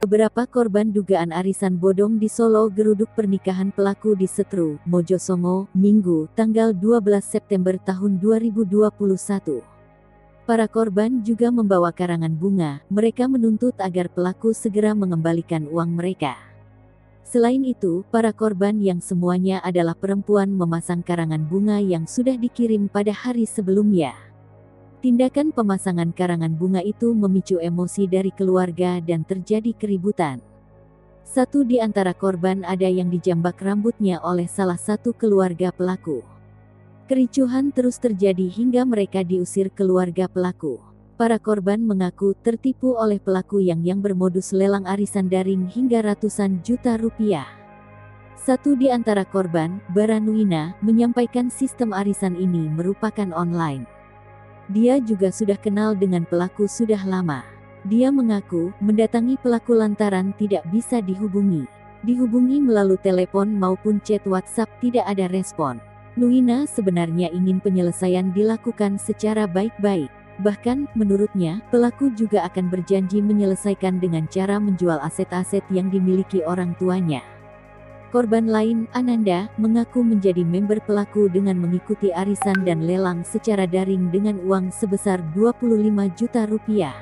Beberapa korban dugaan arisan bodong di Solo geruduk pernikahan pelaku di Setru, Mojosongo, Minggu, tanggal 12 September tahun 2021. Para korban juga membawa karangan bunga. Mereka menuntut agar pelaku segera mengembalikan uang mereka. Selain itu, para korban yang semuanya adalah perempuan memasang karangan bunga yang sudah dikirim pada hari sebelumnya. Tindakan pemasangan karangan bunga itu memicu emosi dari keluarga dan terjadi keributan. Satu di antara korban ada yang dijambak rambutnya oleh salah satu keluarga pelaku. Kericuhan terus terjadi hingga mereka diusir keluarga pelaku. Para korban mengaku tertipu oleh pelaku yang bermodus lelang arisan daring hingga ratusan juta rupiah. Satu di antara korban, Baranuina, menyampaikan sistem arisan ini merupakan online. Dia juga sudah kenal dengan pelaku sudah lama. Dia mengaku mendatangi pelaku lantaran tidak bisa dihubungi. Dihubungi melalui telepon maupun chat WhatsApp tidak ada respon. Nuina sebenarnya ingin penyelesaian dilakukan secara baik-baik. Bahkan, menurutnya, pelaku juga akan berjanji menyelesaikan dengan cara menjual aset-aset yang dimiliki orang tuanya. Korban lain, Ananda, mengaku menjadi member pelaku dengan mengikuti arisan dan lelang secara daring dengan uang sebesar 25 juta rupiah.